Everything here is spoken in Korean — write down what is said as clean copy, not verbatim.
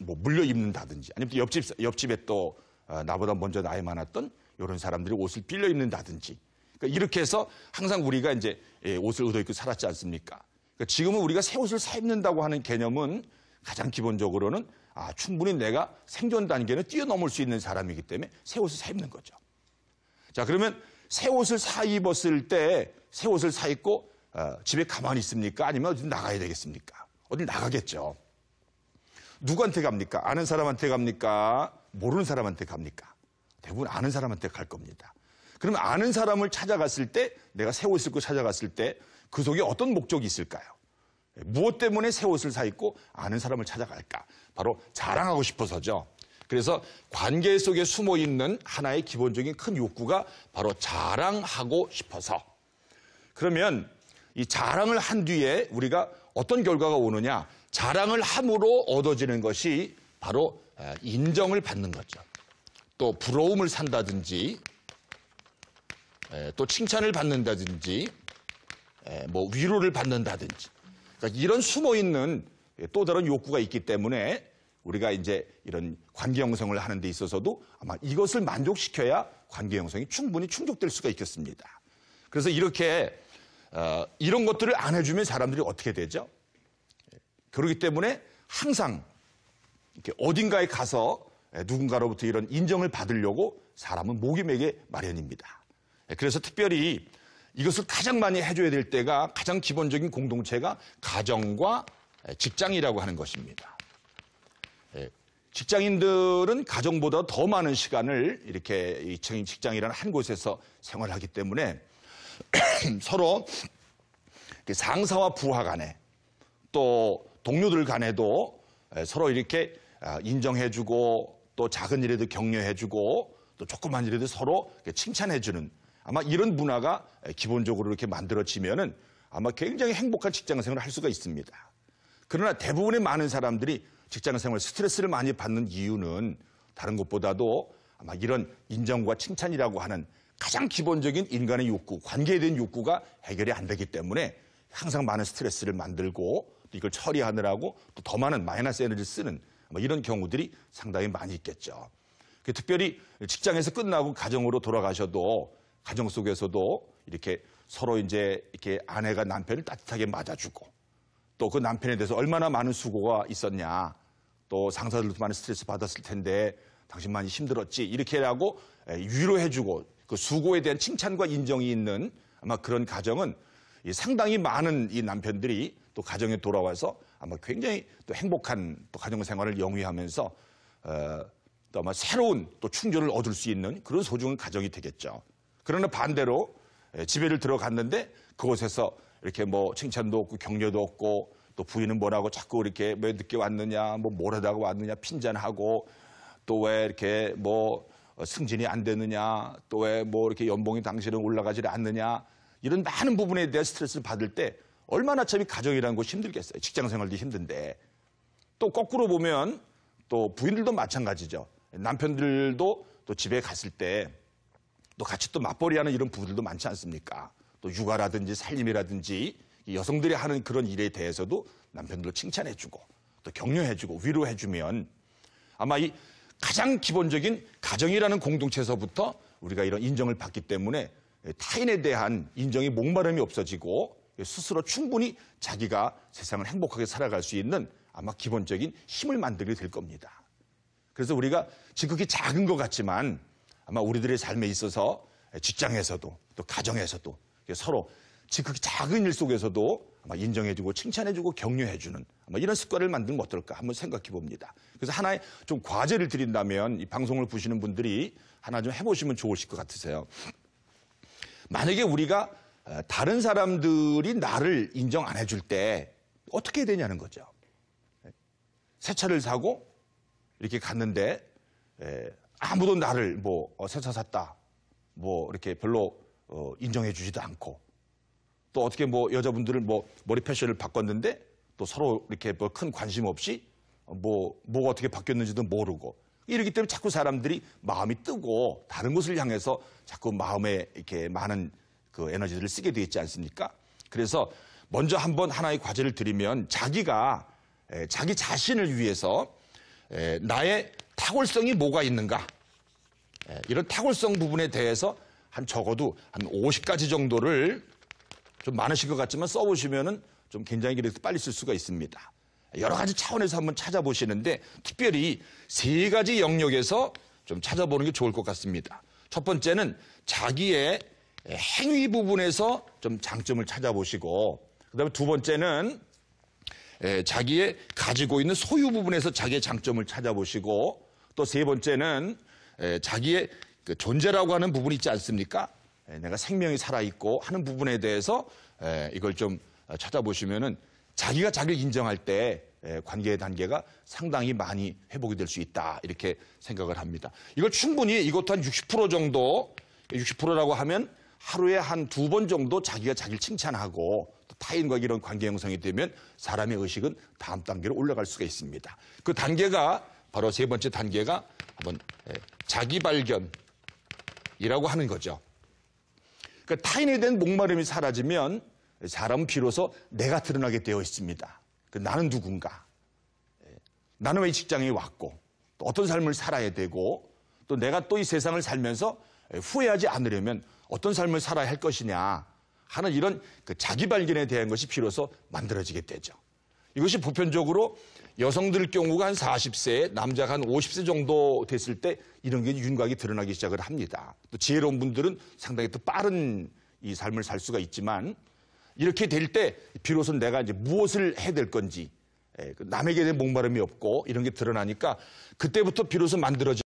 뭐 물려 입는다든지 아니면 또 옆집에 또 나보다 먼저 나이 많았던 이런 사람들이 옷을 빌려 입는다든지 그러니까 이렇게 해서 항상 우리가 이제 옷을 얻어 입고 살았지 않습니까? 그러니까 지금은 우리가 새 옷을 사 입는다고 하는 개념은 가장 기본적으로는 충분히 내가 생존 단계는 뛰어넘을 수 있는 사람이기 때문에 새 옷을 사 입는 거죠. 자, 그러면 새 옷을 사 입었을 때 새 옷을 사 입고 집에 가만히 있습니까? 아니면 어디 나가야 되겠습니까? 어디 나가겠죠. 누구한테 갑니까? 아는 사람한테 갑니까? 모르는 사람한테 갑니까? 대부분 아는 사람한테 갈 겁니다. 그러면 아는 사람을 찾아갔을 때 내가 새 옷을 입고 찾아갔을 때 그 속에 어떤 목적이 있을까요? 무엇 때문에 새 옷을 사 입고 아는 사람을 찾아갈까? 바로 자랑하고 싶어서죠. 그래서 관계 속에 숨어 있는 하나의 기본적인 큰 욕구가 바로 자랑하고 싶어서. 그러면 이 자랑을 한 뒤에 우리가 어떤 결과가 오느냐? 자랑을 함으로 얻어지는 것이 바로 인정을 받는 거죠. 또 부러움을 산다든지 또 칭찬을 받는다든지 뭐 위로를 받는다든지 그러니까 이런 숨어있는 또 다른 욕구가 있기 때문에 우리가 이제 이런 관계 형성을 하는 데 있어서도 아마 이것을 만족시켜야 관계 형성이 충분히 충족될 수가 있겠습니다. 그래서 이렇게 이런 것들을 안 해주면 사람들이 어떻게 되죠? 그렇기 때문에 항상 이렇게 어딘가에 가서 누군가로부터 이런 인정을 받으려고 사람은 목이 매게 마련입니다. 그래서 특별히 이것을 가장 많이 해줘야 될 때가 가장 기본적인 공동체가 가정과 직장이라고 하는 것입니다. 직장인들은 가정보다 더 많은 시간을 이렇게 직장이라는 한 곳에서 생활하기 때문에 서로 상사와 부하 간에 또 동료들 간에도 서로 이렇게 인정해주고 또 작은 일에도 격려해주고 또 조그만 일에도 서로 칭찬해주는 아마 이런 문화가 기본적으로 이렇게 만들어지면은 아마 굉장히 행복한 직장 생활을 할 수가 있습니다. 그러나 대부분의 많은 사람들이 직장 생활 스트레스를 많이 받는 이유는 다른 것보다도 아마 이런 인정과 칭찬이라고 하는 가장 기본적인 인간의 욕구, 관계에 대한 욕구가 해결이 안 되기 때문에 항상 많은 스트레스를 만들고 또 이걸 처리하느라고 또 더 많은 마이너스 에너지를 쓰는 이런 경우들이 상당히 많이 있겠죠. 특별히 직장에서 끝나고 가정으로 돌아가셔도 가정 속에서도 이렇게 서로 이제 이렇게 아내가 남편을 따뜻하게 맞아주고 또 그 남편에 대해서 얼마나 많은 수고가 있었냐 또 상사들도 많은 스트레스 받았을 텐데 당신 많이 힘들었지 이렇게 하고 위로해주고 그 수고에 대한 칭찬과 인정이 있는 아마 그런 가정은 상당히 많은 이 남편들이 또 가정에 돌아와서 아마 굉장히 또 행복한 또 가정 생활을 영위하면서 또 아마 새로운 또 충전을 얻을 수 있는 그런 소중한 가정이 되겠죠. 그러나 반대로 집에를 들어갔는데 그곳에서 이렇게 뭐 칭찬도 없고 격려도 없고 또 부인은 뭐라고 자꾸 이렇게 왜 늦게 왔느냐 뭐 뭘 하다가 왔느냐 핀잔하고 또 왜 이렇게 뭐 승진이 안 되느냐 또 왜 뭐 이렇게 연봉이 당신은 올라가지 않느냐 이런 많은 부분에 대한 스트레스를 받을 때 얼마나 참 이 가정이라는 것이 힘들겠어요. 직장 생활도 힘든데 또 거꾸로 보면 또 부인들도 마찬가지죠. 남편들도 또 집에 갔을 때 또 같이 또 맞벌이하는 이런 부부들도 많지 않습니까? 또 육아라든지 살림이라든지 여성들이 하는 그런 일에 대해서도 남편들을 칭찬해주고 또 격려해주고 위로해주면 아마 이 가장 기본적인 가정이라는 공동체에서부터 우리가 이런 인정을 받기 때문에 타인에 대한 인정이 목마름이 없어지고 스스로 충분히 자기가 세상을 행복하게 살아갈 수 있는 아마 기본적인 힘을 만들게 될 겁니다. 그래서 우리가 지극히 작은 것 같지만 아마 우리들의 삶에 있어서 직장에서도 또 가정에서도 서로 지극히 작은 일 속에서도 아마 인정해주고 칭찬해주고 격려해주는 아마 이런 습관을 만들면 어떨까 한번 생각해 봅니다. 그래서 하나의 좀 과제를 드린다면 이 방송을 보시는 분들이 하나 좀 해보시면 좋으실 것 같으세요. 만약에 우리가 다른 사람들이 나를 인정 안 해줄 때 어떻게 해야 되냐는 거죠. 새 차를 사고 이렇게 갔는데 아무도 나를 새 차 샀다 뭐 이렇게 별로 인정해 주지도 않고 또 어떻게 여자분들은 머리 패션을 바꿨는데 또 서로 이렇게 큰 관심 없이 뭐가 어떻게 바뀌었는지도 모르고 이러기 때문에 자꾸 사람들이 마음이 뜨고 다른 곳을 향해서 자꾸 마음에 이렇게 많은 그 에너지들을 쓰게 되어 있지 않습니까? 그래서 먼저 한번 하나의 과제를 드리면 자기가 자기 자신을 위해서 나의 탁월성이 뭐가 있는가, 이런 탁월성 부분에 대해서 한 적어도 한 50가지 정도를 좀 많으신 것 같지만 써보시면은 좀 굉장히 그래서 빨리 쓸 수가 있습니다. 여러 가지 차원에서 한번 찾아보시는데 특별히 3가지 영역에서 좀 찾아보는 게 좋을 것 같습니다. 첫 번째는 자기의 행위 부분에서 좀 장점을 찾아보시고, 그다음에 두 번째는 자기의 가지고 있는 소유 부분에서 자기의 장점을 찾아보시고, 또 세 번째는 자기의 그 존재라고 하는 부분이 있지 않습니까? 내가 생명이 살아있고 하는 부분에 대해서 이걸 좀 찾아보시면은 자기가 자기를 인정할 때 관계의 단계가 상당히 많이 회복이 될 수 있다, 이렇게 생각을 합니다. 이걸 충분히 이것도 한 60% 정도, 60%라고 하면 하루에 한 2번 정도 자기가 자기를 칭찬하고 또 타인과 이런 관계 형성이 되면 사람의 의식은 다음 단계로 올라갈 수가 있습니다. 그 단계가 바로 3번째 단계가 한번 자기 발견이라고 하는 거죠. 그러니까 타인에 대한 목마름이 사라지면 사람은 비로소 내가 드러나게 되어 있습니다. 나는 누군가, 나는 왜 이 직장에 왔고, 또 어떤 삶을 살아야 되고, 또 내가 또 이 세상을 살면서 후회하지 않으려면 어떤 삶을 살아야 할 것이냐 하는 이런 그 자기 발견에 대한 것이 비로소 만들어지게 되죠. 이것이 보편적으로 여성들 경우가 한 40세, 남자가 한 50세 정도 됐을 때 이런 게 윤곽이 드러나기 시작을 합니다. 또 지혜로운 분들은 상당히 더 빠른 이 삶을 살 수가 있지만, 이렇게 될 때 비로소 내가 이제 무엇을 해야 될 건지, 남에게 대한 목마름이 없고 이런 게 드러나니까 그때부터 비로소 만들어져